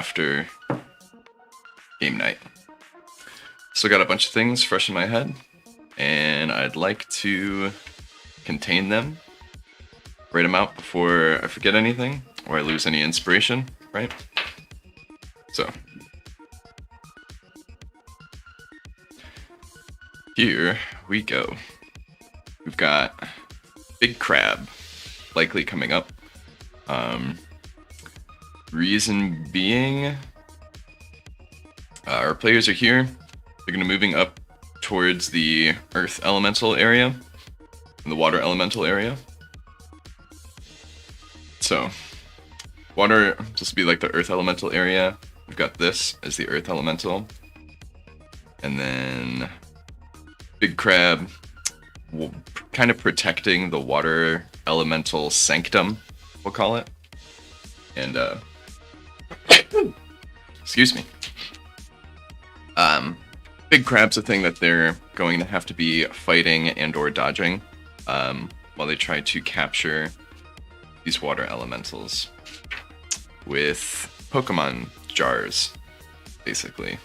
after game night. Still got a bunch of things fresh in my head, and I'd like to contain them, write them out before I forget anything or I lose any inspiration, right? So, here we go. We've got Big Crab likely coming up. Reason being, our players are here. They're going to moving up towards the Earth Elemental area and the Water Elemental area. So, water just be like the Earth Elemental area. We've got this as the Earth Elemental, and then Big Crab, kind of protecting the Water Elemental Sanctum, we'll call it. And excuse me. Big Crab's a thing that they're going to have to be fighting and or dodging while they try to capture these water elementals with Pokemon jars, basically.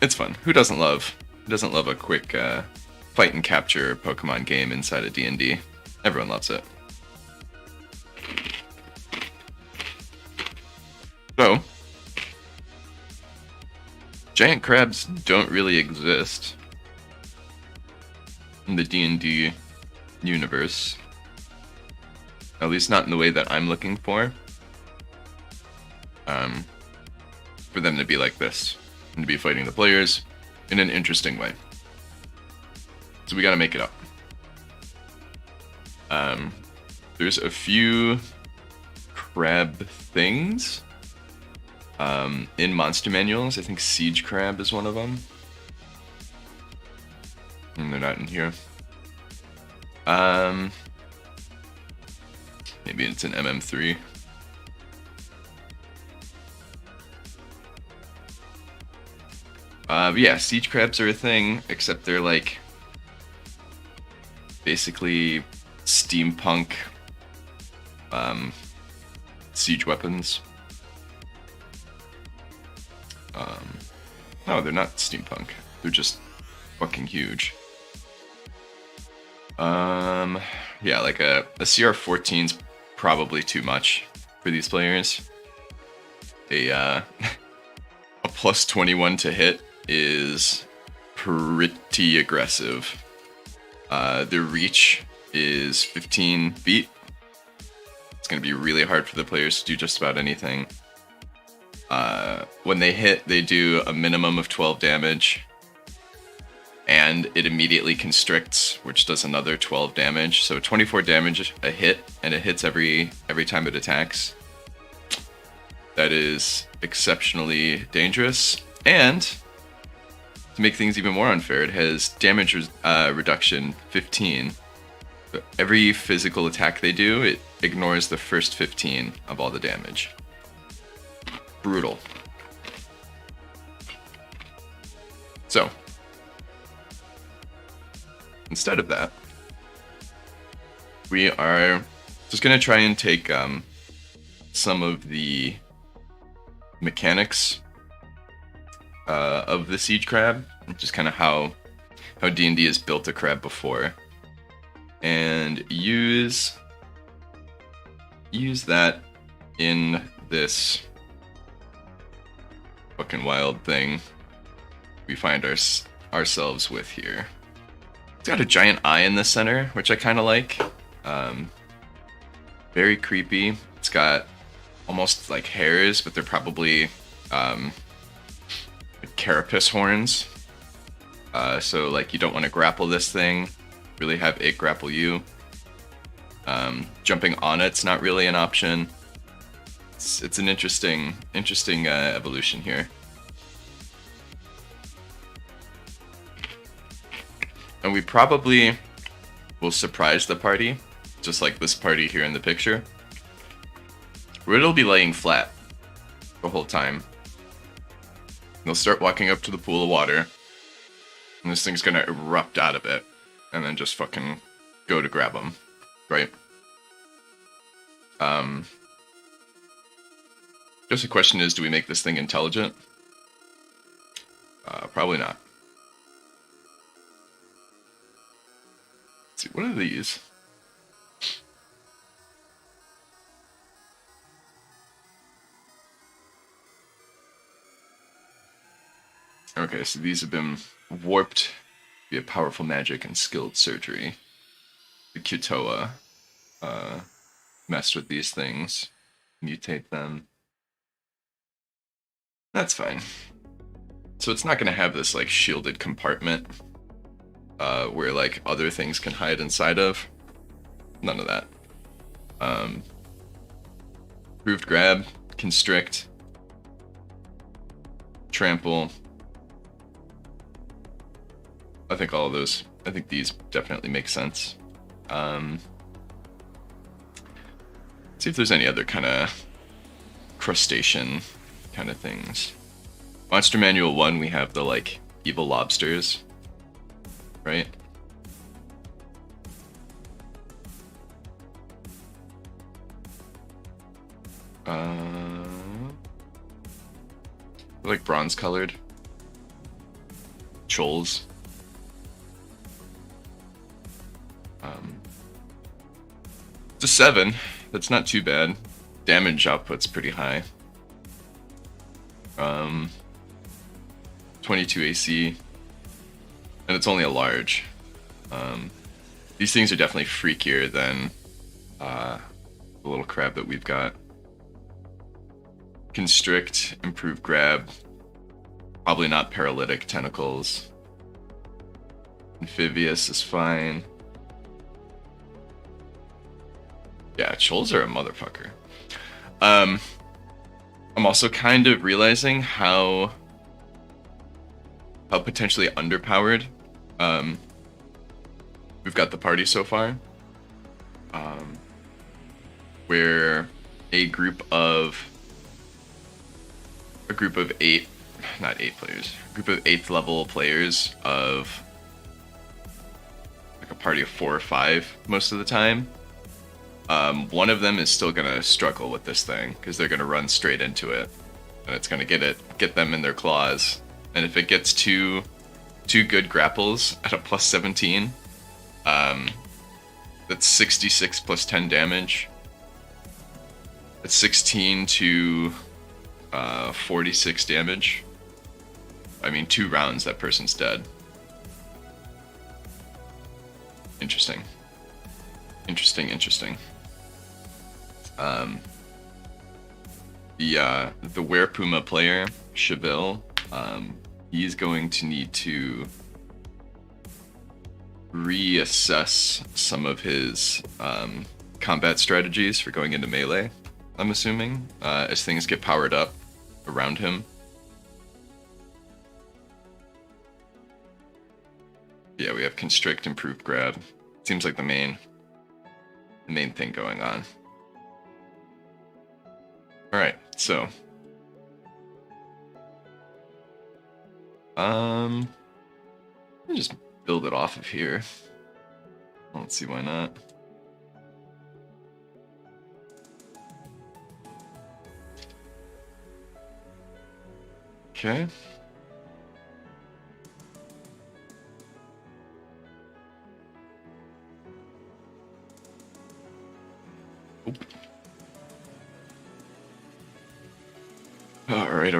It's fun. Who doesn't love a quick fight and capture Pokemon game inside of D&D? Everyone loves it. So, giant crabs don't really exist in the D&D universe. At least not in the way that I'm looking for. For them to be like this. And to be fighting the players in an interesting way. So we gotta make it up. There's a few crab things in monster manuals. I think Siege Crab is one of them. And they're not in here. Maybe it's an MM3. Yeah, Siege Crabs are a thing, except they're like basically steampunk siege weapons. No, they're not steampunk. They're just fucking huge. Yeah, like a CR-14's probably too much for these players. A plus 21 to hit is pretty aggressive. Their reach is 15 feet. It's going to be really hard for the players to do just about anything. When they hit, they do a minimum of 12 damage. And it immediately constricts, which does another 12 damage. So 24 damage a hit, and it hits every time it attacks. That is exceptionally dangerous. And to make things even more unfair, it has damage reduction 15. So every physical attack they do, it ignores the first 15 of all the damage. Brutal. So, instead of that, we are just going to try and take some of the mechanics of the Siege Crab, just kind of how D&D has built a crab before, and use that in this fucking wild thing we find ourselves with here. It's got a giant eye in the center, which I kind of like. Very creepy. It's got almost like hairs, but they're probably carapace horns. So like you don't want to grapple this thing. Really have it grapple you. Jumping on it's not really an option. It's an interesting evolution here. And we probably will surprise the party, just like this party here in the picture, where it'll be laying flat the whole time. They'll start walking up to the pool of water, and this thing's gonna erupt out of it, and then just fucking go to grab them, right? Guess the question is, do we make this thing intelligent? Probably not. Let's see, what are these? Okay, so these have been warped via powerful magic and skilled surgery. The Kutoa messed with these things, mutate them. That's fine. So it's not going to have this like shielded compartment where like other things can hide inside of. None of that. Improved grab, constrict, trample. I think all of those. I think these definitely make sense. See if there's any other kind of crustacean kind of things. Monster Manual 1, we have the like evil lobsters, right? Like bronze colored. Shoals. It's a 7. That's not too bad. Damage output's pretty high. 22 AC. And it's only a large. These things are definitely freakier than the little crab that we've got. Constrict, improve grab. Probably not paralytic tentacles. Amphibious is fine. Yeah, shoals are a motherfucker. I'm also kind of realizing how potentially underpowered we've got the party so far. Where a group of 8, not 8 players, a group of 8th level players of like a party of 4 or 5 most of the time. One of them is still gonna struggle with this thing because they're gonna run straight into it, and it's gonna get them in their claws. And if it gets two good grapples at a plus 17, that's 66 plus 10 damage. That's 16 to 46 damage. I mean, 2 rounds, that person's dead. Interesting. The Werepuma player, Cheville, he's going to need to reassess some of his combat strategies for going into melee, I'm assuming, as things get powered up around him. Yeah, we have constrict, improved grab. Seems like the main thing going on. Alright, so let me just build it off of here. Let's see, why not? Okay. Oop. All right.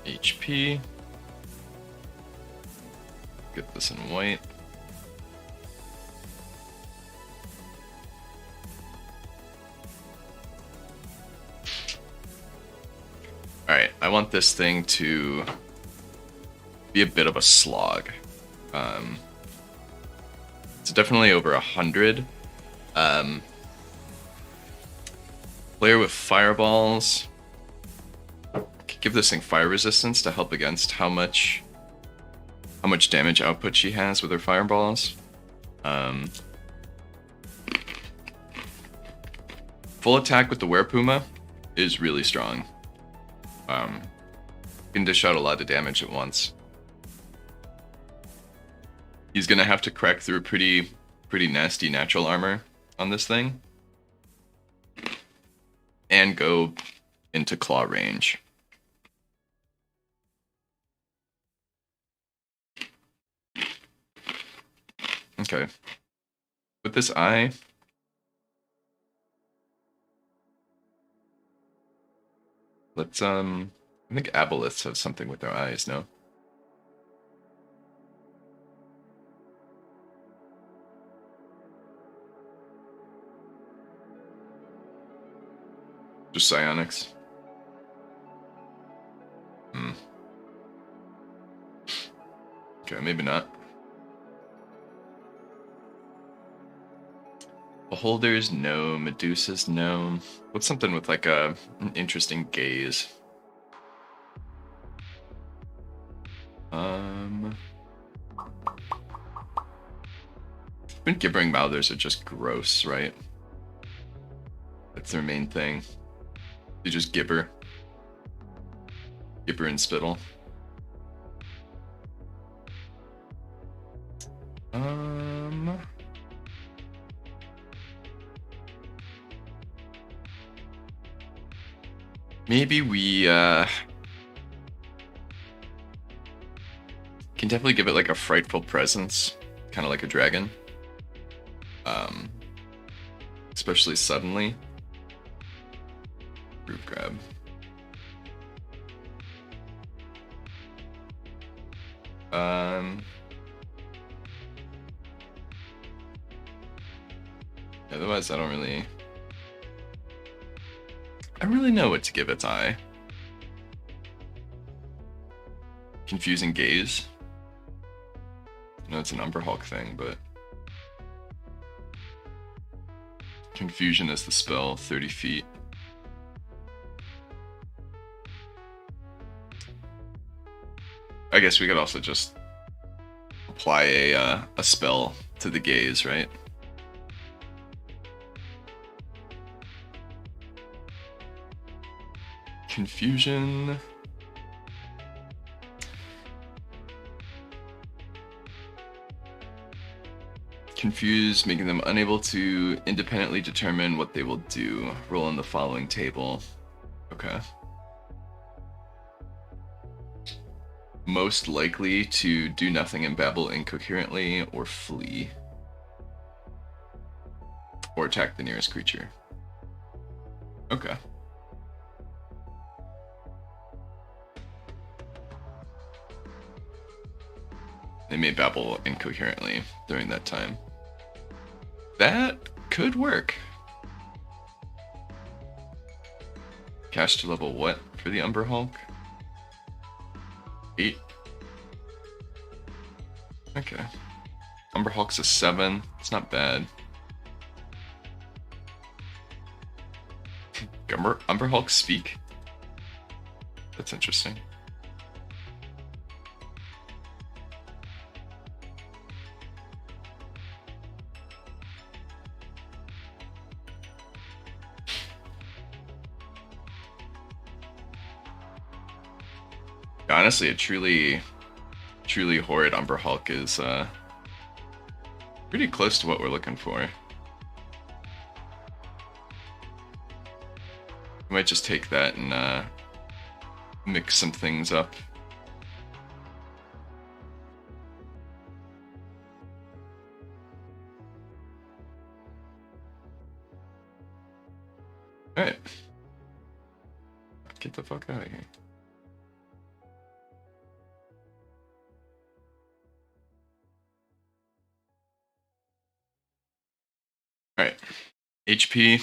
HP. Get this in white. Alright, I want this thing to be a bit of a slog. It's definitely over 100. Player with fireballs. Give this thing fire resistance to help against how much damage output she has with her fireballs. Full attack with the Werepuma is really strong. Can dish out a lot of damage at once. He's gonna have to crack through pretty nasty natural armor on this thing. And go into claw range. Okay. With this eye, let's I think aboleths have something with their eyes, no? Just psionics. Okay, maybe not. Beholders, no. Medusas, no. What's something with like an interesting gaze? I think gibbering mouthers are just gross, right? That's their main thing. They just gibber. Gibber and spittle. Maybe we can definitely give it like a frightful presence, kind of like a dragon. Especially suddenly. Group grab. Otherwise, I don't really know what to give its eye. Confusing gaze. I know it's an Umberhulk thing, but confusion is the spell. 30 feet. I guess we could also just apply a spell to the gaze, right? Confusion. Confuse, making them unable to independently determine what they will do. Roll on the following table. Okay. Most likely to do nothing and babble incoherently or flee. Or attack the nearest creature. Okay. They may babble incoherently during that time. That could work. Caster level what for the Umberhulk? 8. Okay. Umberhulk's a 7. It's not bad. Umberhulk speak? That's interesting. Honestly, a truly horrid Umberhulk is pretty close to what we're looking for. We might just take that and mix some things up. Alright. Get the fuck out of here. Alright. HP.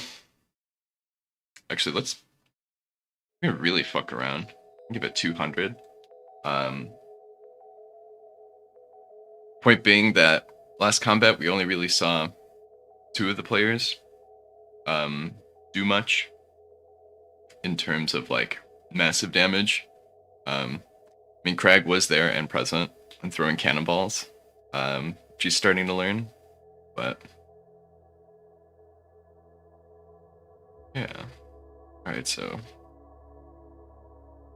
Actually, let's really fuck around. Give it 200. Point being that last combat we only really saw 2 of the players do much in terms of like massive damage. I mean, Crag was there and present and throwing cannonballs. She's starting to learn, but yeah. All right, so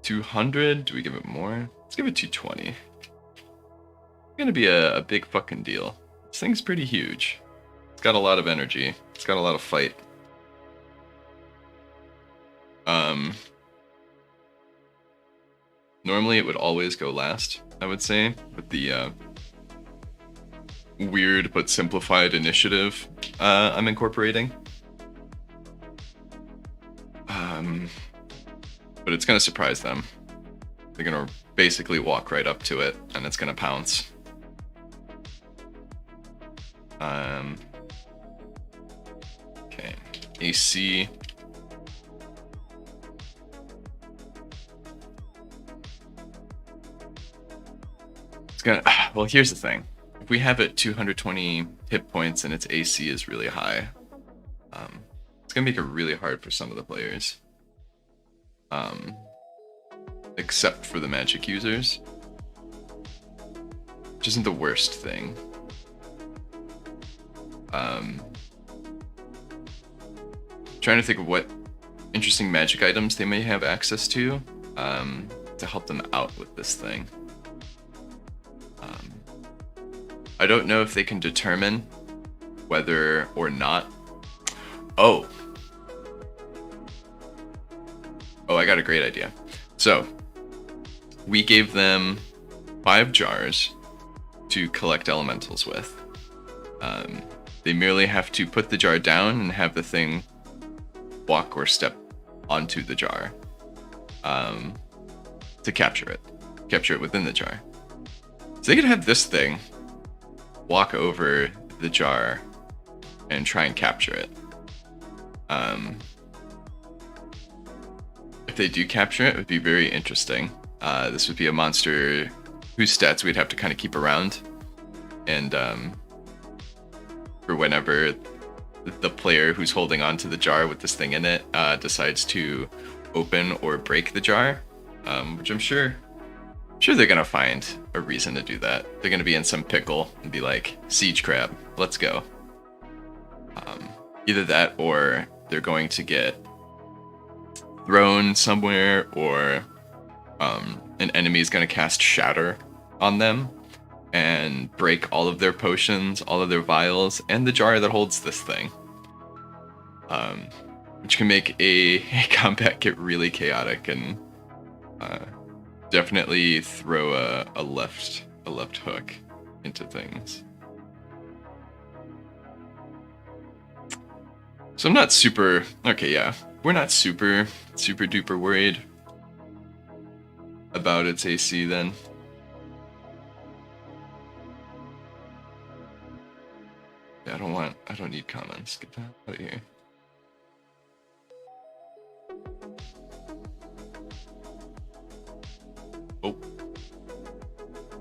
200? Do we give it more? Let's give it 220. It's gonna be a big fucking deal. This thing's pretty huge. It's got a lot of energy. It's got a lot of fight. Normally it would always go last, I would say, with the weird but simplified initiative I'm incorporating. But it's gonna surprise them. They're gonna basically walk right up to it, and it's gonna pounce. Okay, AC. It's gonna. Well, here's the thing. If we have it 220 hit points and its AC is really high, it's gonna make it really hard for some of the players. Except for the magic users, which isn't the worst thing. Trying to think of what interesting magic items they may have access to help them out with this thing. I don't know if they can determine whether or not. Oh, I got a great idea. So, we gave them 5 jars to collect elementals with. They merely have to put the jar down and have the thing walk or step onto the jar to capture it within the jar. So they could have this thing walk over the jar and try and capture it. If they do capture it, it would be very interesting. This would be a monster whose stats we'd have to kind of keep around, and for whenever the player who's holding on to the jar with this thing in it decides to open or break the jar, which I'm sure they're gonna find a reason to do that. They're gonna be in some pickle and be like, siege crab, let's go. Either that, or they're going to get thrown somewhere, or an enemy is going to cast shatter on them and break all of their potions, all of their vials, and the jar that holds this thing, which can make a combat get really chaotic and definitely throw a left hook into things. So I'm not super... Okay, yeah. We're not super duper worried about its AC then. Yeah, I don't need comments. Get that out of here. Oh.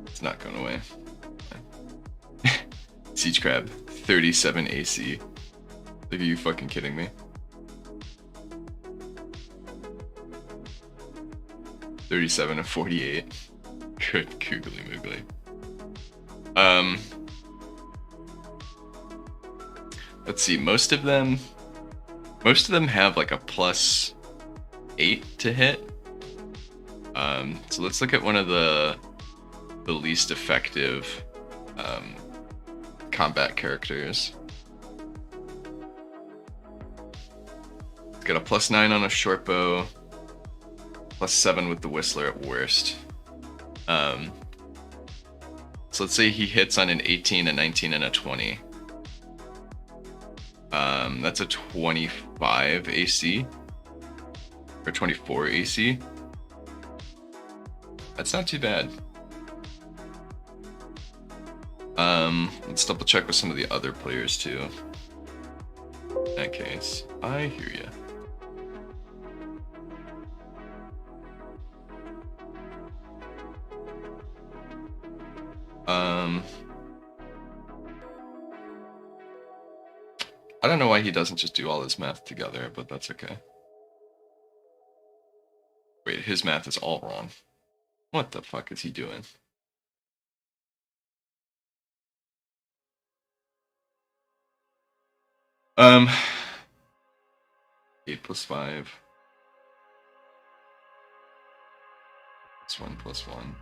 It's not going away. Siege Crab, 37 AC. Like, are you fucking kidding me? 37 and 48. Good googly moogly. Let's see, most of them have like a +8 to hit. So let's look at one of the least effective combat characters. It's got a +9 on a short bow, +7 with the Whistler at worst. So let's say he hits on an 18, a 19, and a 20. That's a 25 AC. Or 24 AC. That's not too bad. Let's double check with some of the other players too. In that case, I hear ya. I don't know why he doesn't just do all his math together, but that's okay. Wait, his math is all wrong. What the fuck is he doing? Um, 8 + 5. +1, +1.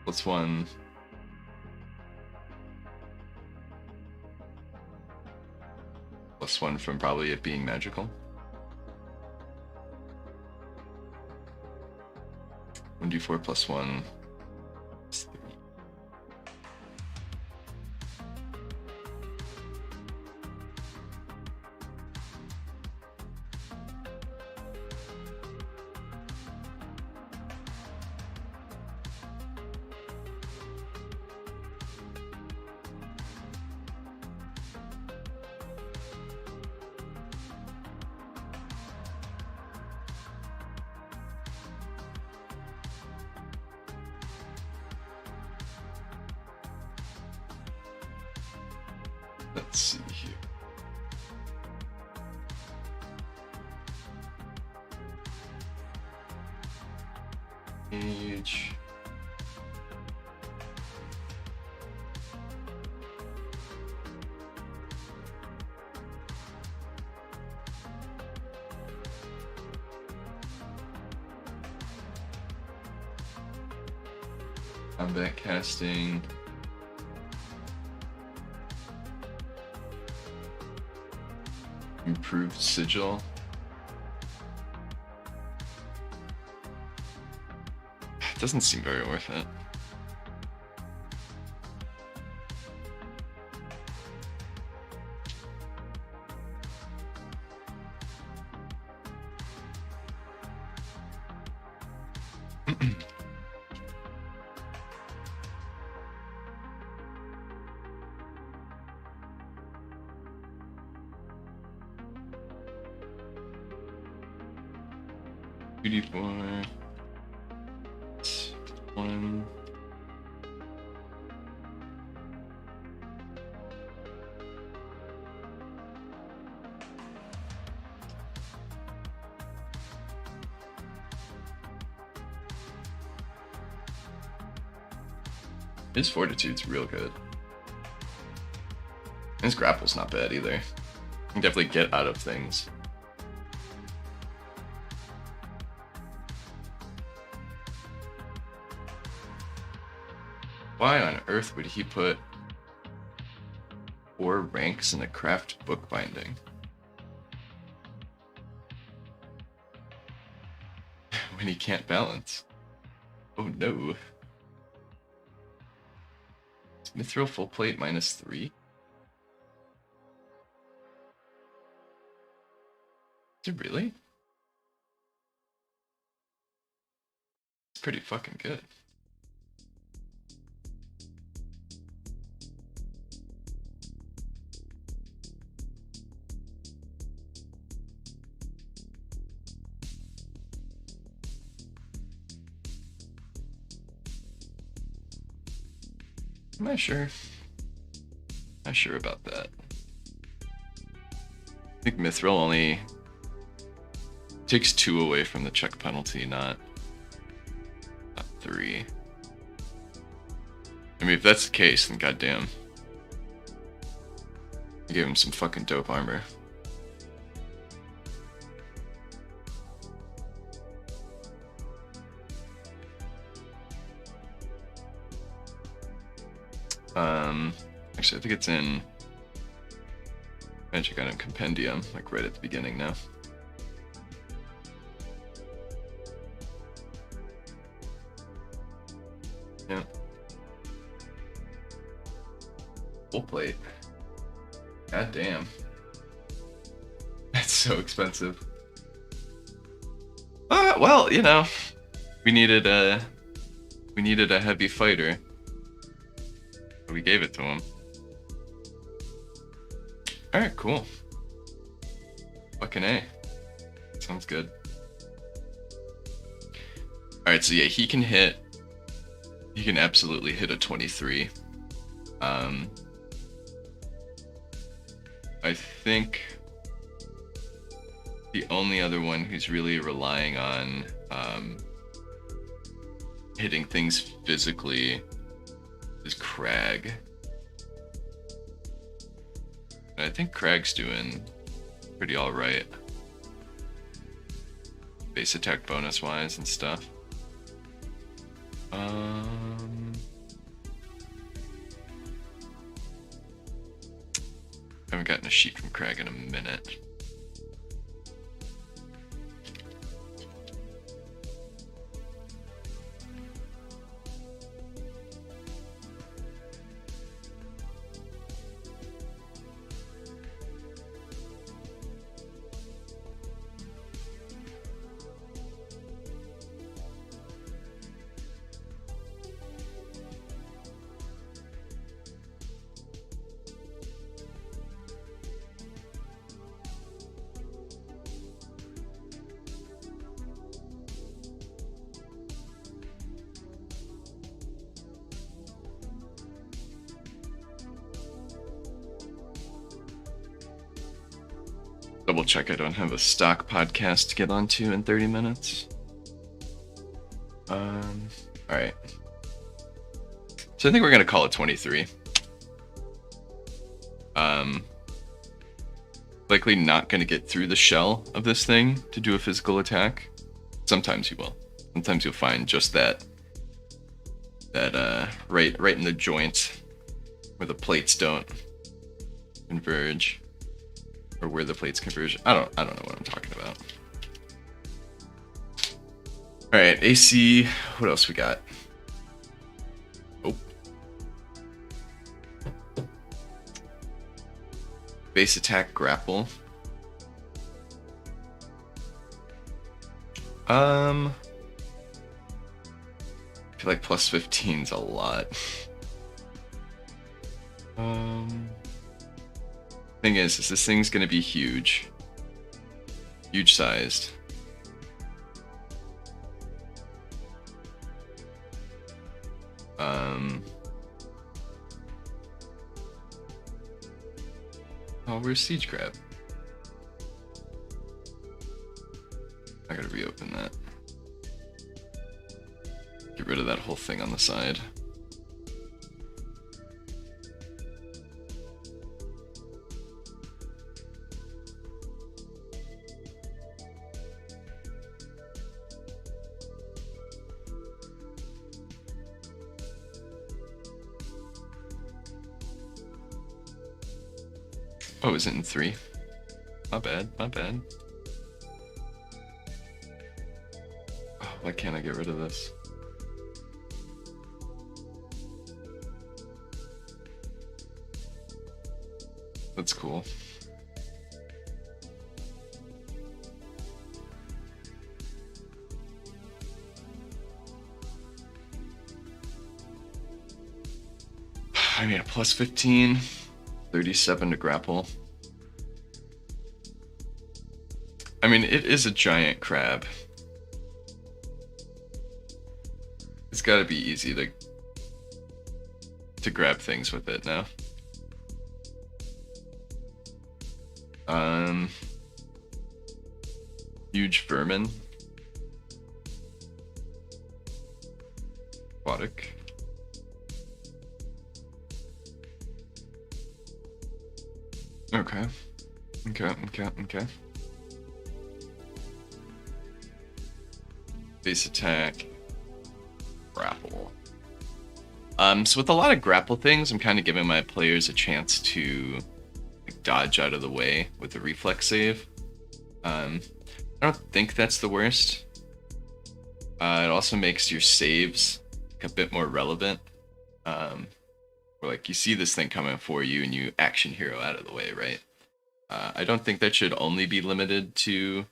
+1. +1 from probably it being magical. 1d4 +1. Let's see here. Age. Combat casting. Improved sigil. It doesn't seem very worth it. $2d4. 1. His fortitude's real good. His grapple's not bad either. You can definitely get out of things. Why on earth would he put 4 ranks in a craft bookbinding? When he can't balance. Oh no. Is Mithril full plate -3? Is it really? It's pretty fucking good. I'm not sure. Not sure about that. I think Mithril only takes 2 away from the check penalty, not 3. I mean, if that's the case, then goddamn. I gave him some fucking dope armor. Actually, I think it's in Magic Item Compendium, like right at the beginning now. Yeah. Full plate. God damn. That's so expensive. Well, you know, we needed a heavy fighter. We gave it to him. Alright, cool. Fucking A. Sounds good. Alright, so yeah, he can absolutely hit a 23. I think the only other one who's really relying on hitting things physically is Crag. I think Crag's doing pretty alright. base attack bonus wise and stuff. Haven't gotten a sheet from Craig in a minute. Double check I don't have a stock podcast to get onto in 30 minutes. Alright. So I think we're gonna call it 23. Likely not gonna get through the shell of this thing to do a physical attack. Sometimes you will. Sometimes you'll find just that right in the joint where the plates don't converge. Or where the plates converge. I don't know what I'm talking about. Alright, AC. What else we got? Oh. Base attack grapple. I feel like plus 15's a lot. Thing is this thing's gonna be huge. Huge sized. Oh, where's Siege Crab? I gotta reopen that. Get rid of that whole thing on the side. Oh, is it in 3? My bad, my bad. Oh, why can't I get rid of this? That's cool. I mean, a plus 15. 37 to grapple. I mean, it is a giant crab. It's gotta be easy to grab things with it now. Huge vermin. Aquatic. Okay. Base attack. Grapple. So with a lot of grapple things, I'm kind of giving my players a chance to dodge out of the way with a reflex save. I don't think that's the worst. It also makes your saves a bit more relevant. Where like you see this thing coming for you and you action hero out of the way, right? I don't think that should only be limited to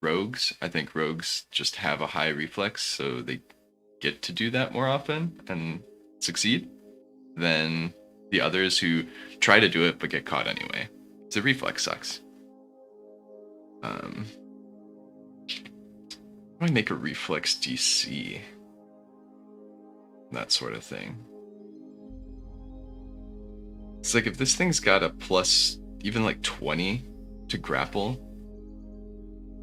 rogues. I think rogues just have a high reflex, so they get to do that more often and succeed than the others who try to do it but get caught anyway. So reflex sucks. How do I make a reflex DC? That sort of thing. It's like if this thing's got a plus even like 20 to grapple,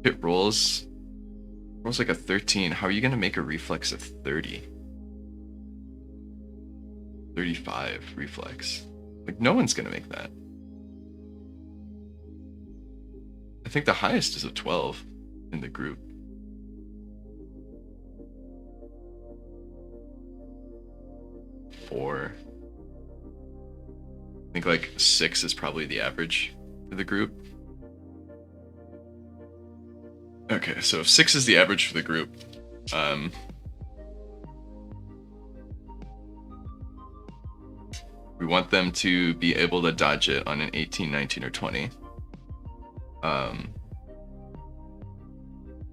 if it rolls like a 13, how are you gonna make a reflex of 30? 35 reflex. Like no one's gonna make that. I think the highest is a 12 in the group. 4. I think like 6 is probably the average for the group. Okay, so if 6 is the average for the group, we want them to be able to dodge it on an 18, 19, or 20.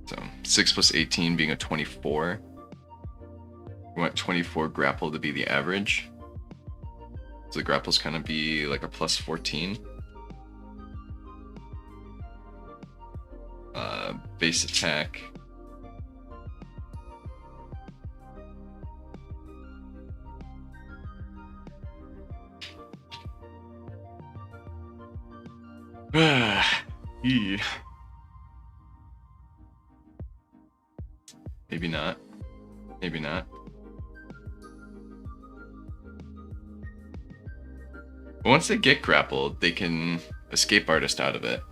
So 6 plus 18 being a 24. We want 24 grapple to be the average. So the grapple's kind of be like a plus 14. Base attack. Maybe not. Maybe not. But once they get grappled, they can escape artist out of it.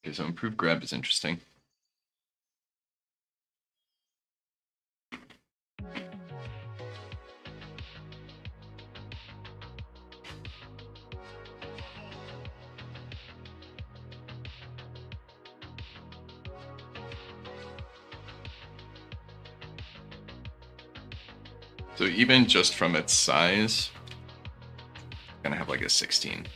Okay, so improved grab is interesting. So even just from its size, it's gonna have like a 16.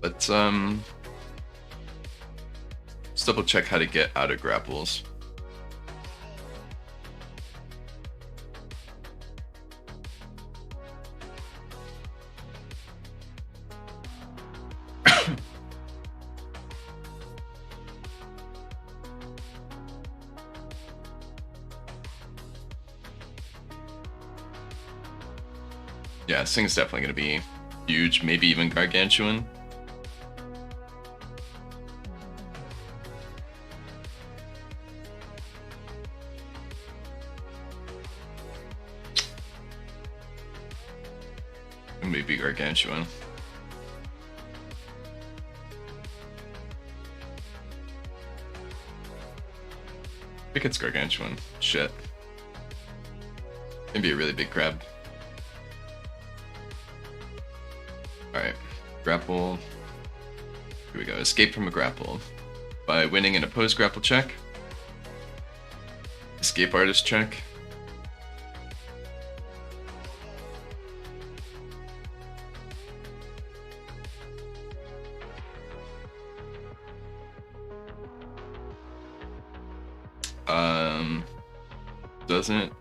Let's double check how to get out of grapples. Yeah, this thing's definitely gonna be huge, maybe even gargantuan. Maybe gargantuan. I think it's gargantuan. Shit. Maybe a really big crab. Alright. Grapple. Here we go. Escape from a grapple. By winning an opposed grapple check. Escape artist check. Doesn't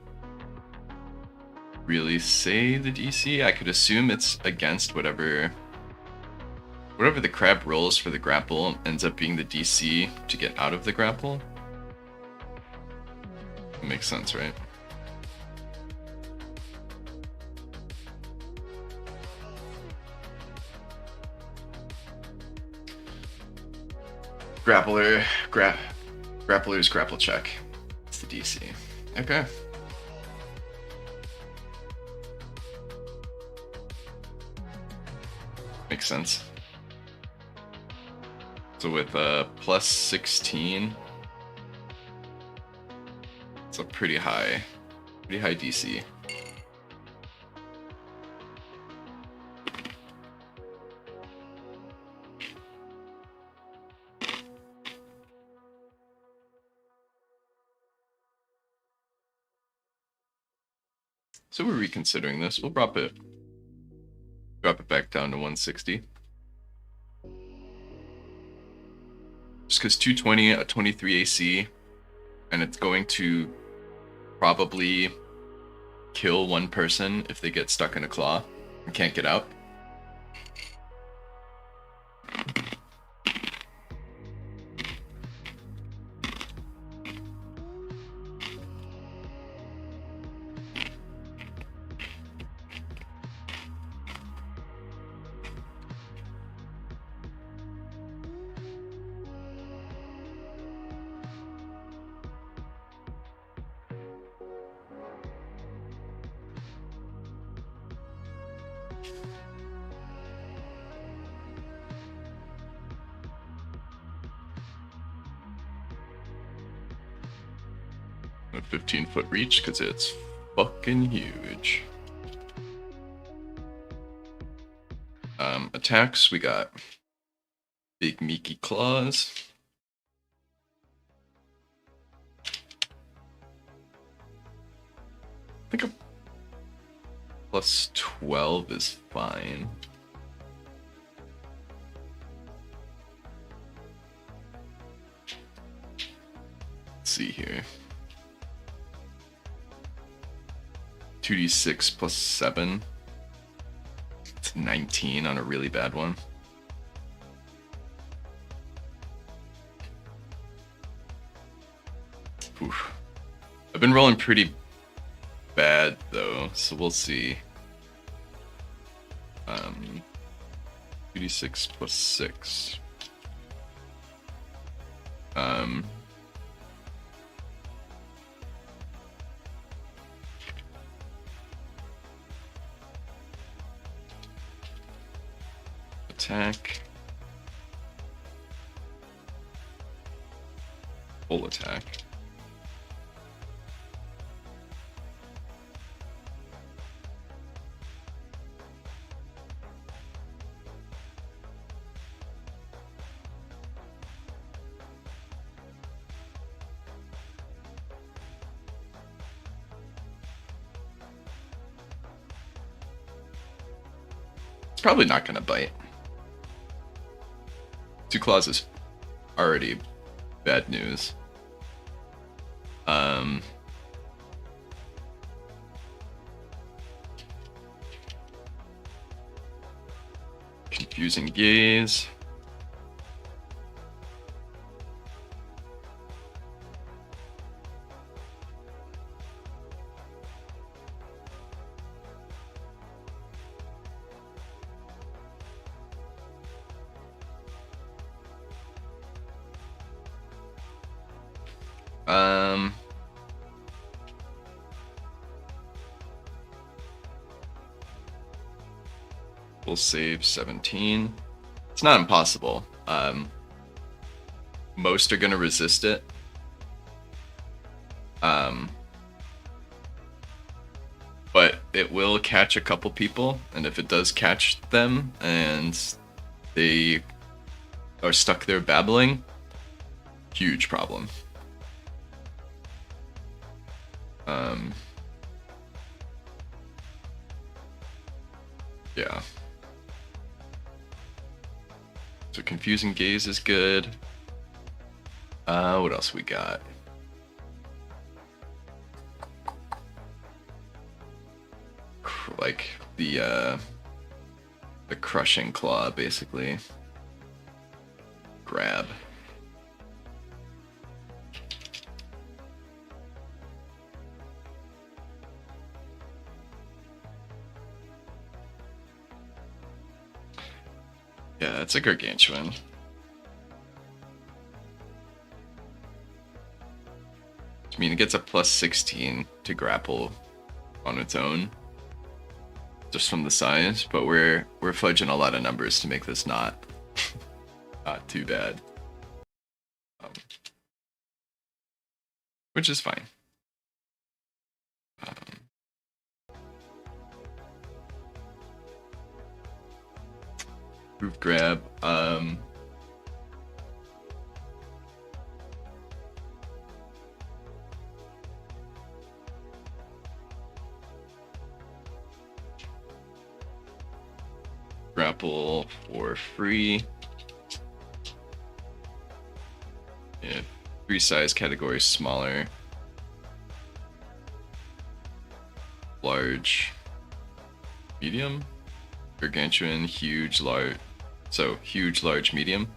really say the DC. I could assume it's against whatever the crab rolls for the grapple ends up being the DC to get out of the grapple. It makes sense, right? Grappler's grapple check. It's the DC. Okay. Makes sense. So with plus 16, it's a pretty high DC. So we're reconsidering this. We'll drop it back down to 160. Just because 220 a 23 AC, and it's going to probably kill one person if they get stuck in a claw and can't get out. A 15-foot reach because it's fucking huge. Attacks, we got big meaky claws. I think a plus 12 is fine. Let's see here. 2d6 plus 7. It's 19 on a really bad one. Oof. I've been rolling pretty bad though, so we'll see. 2d6 plus 6. Attack. Full attack. It's probably not gonna bite. 2 claws is already bad news. Confusing gaze. We'll save 17. It's not impossible. Most are gonna resist it. But it will catch a couple people, and if it does catch them and they are stuck there babbling, huge problem. Yeah. So confusing gaze is good. What else we got? Like the crushing claw, basically. Grab. Yeah, it's a gargantuan. I mean, it gets a plus 16 to grapple on its own, just from the size. But we're fudging a lot of numbers to make this not too bad. which is fine. Proof grab. Grapple for free. If 3 size categories smaller. Large. Medium. Gargantuan, huge, large. So, huge, large, medium.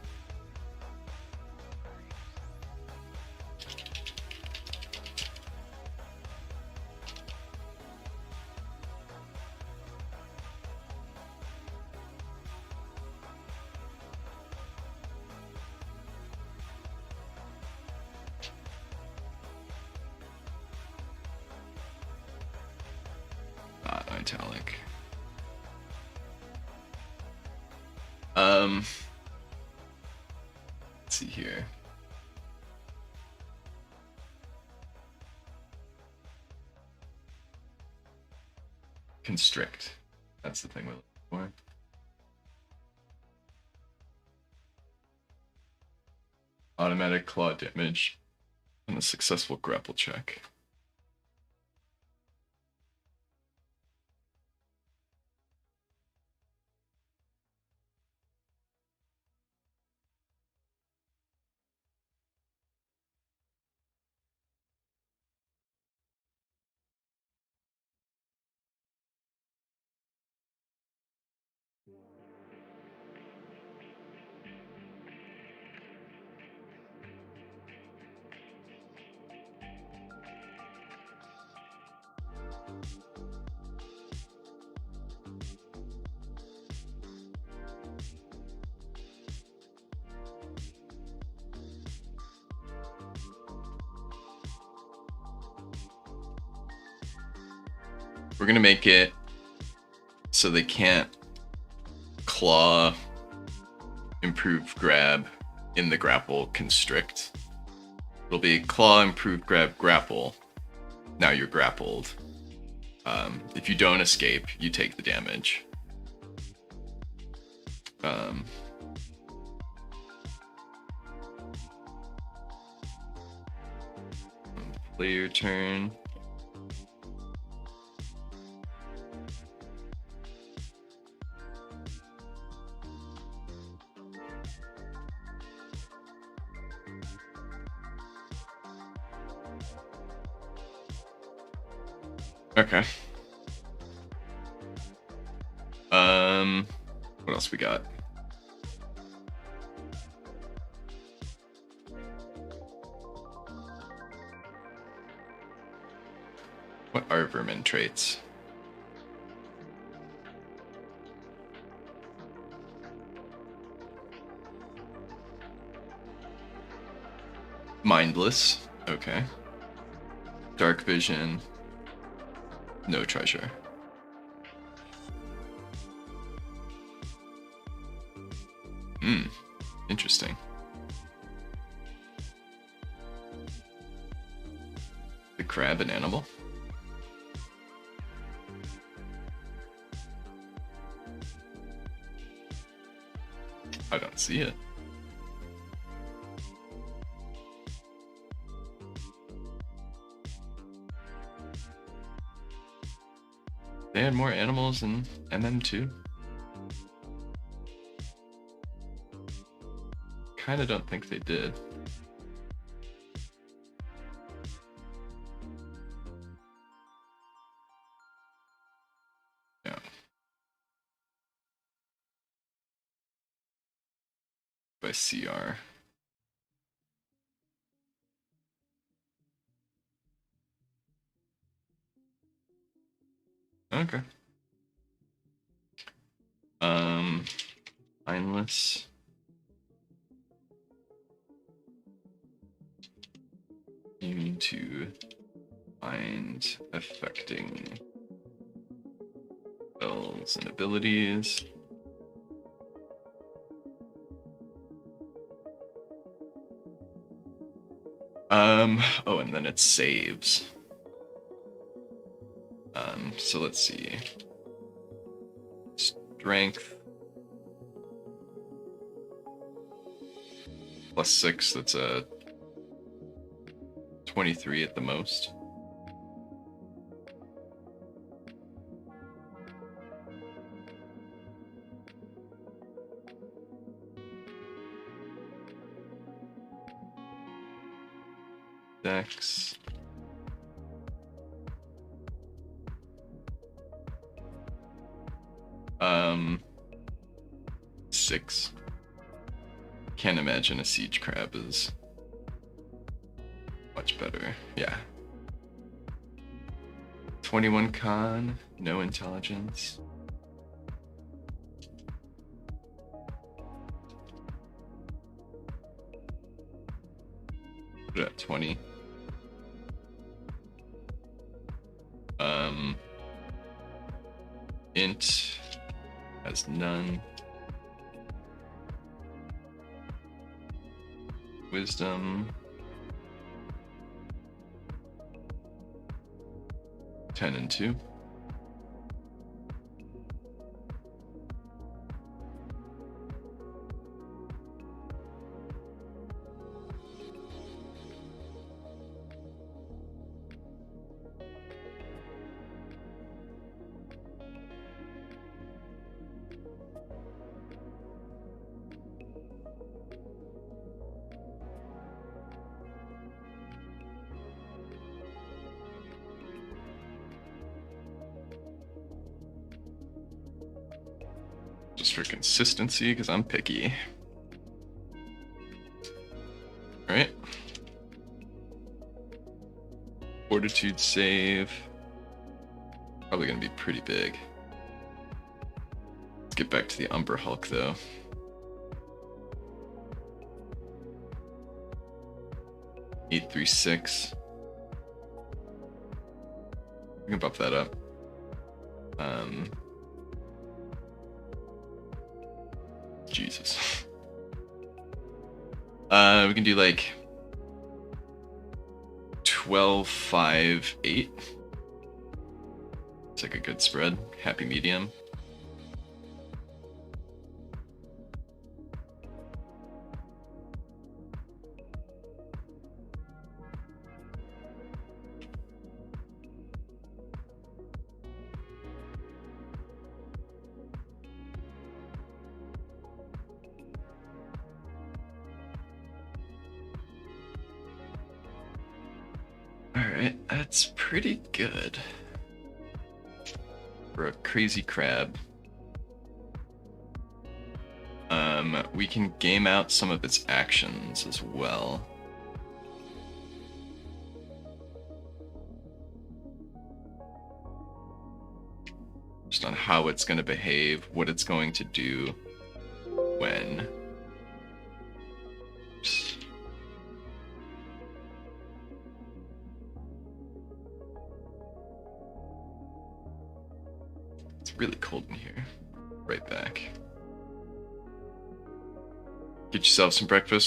Not italic. Let's see here. Constrict. That's the thing we're looking for. Automatic claw damage and a successful grapple check. We're gonna make it so they can't claw, improve grab in the grapple, constrict. It'll be claw, improve grab, grapple. Now you're grappled. If you don't escape, you take the damage. Play your turn. Okay. What else we got? What are vermin traits? Mindless. Okay. Dark vision. No treasure. Interesting. The crab an animal? I don't see it. They had more animals in MM2? Kinda don't think they did. Yeah. By CR. Okay. Mindless. Immune to mind affecting spells and abilities. Oh, and then it saves. So let's see. Strength. +6, that's a 23 at the most. Dex. Um, 6. Can't imagine a siege crab is much better. Yeah. 21 con, no intelligence. Put it at 20. Int has none. Wisdom 10 and 2. Just for consistency, because I'm picky. Alright. Fortitude save. Probably gonna be pretty big. Let's get back to the Umber Hulk though. Eight, 3, 6. We can buff that up. Jesus. We can do like 12, 5, 8. It's like a good spread. Happy medium. Alright, that's pretty good for a crazy crab. We can game out some of its actions as well. Just on how it's going to behave, what it's going to do when. It's really cold in here. Right back. Get yourself some breakfast.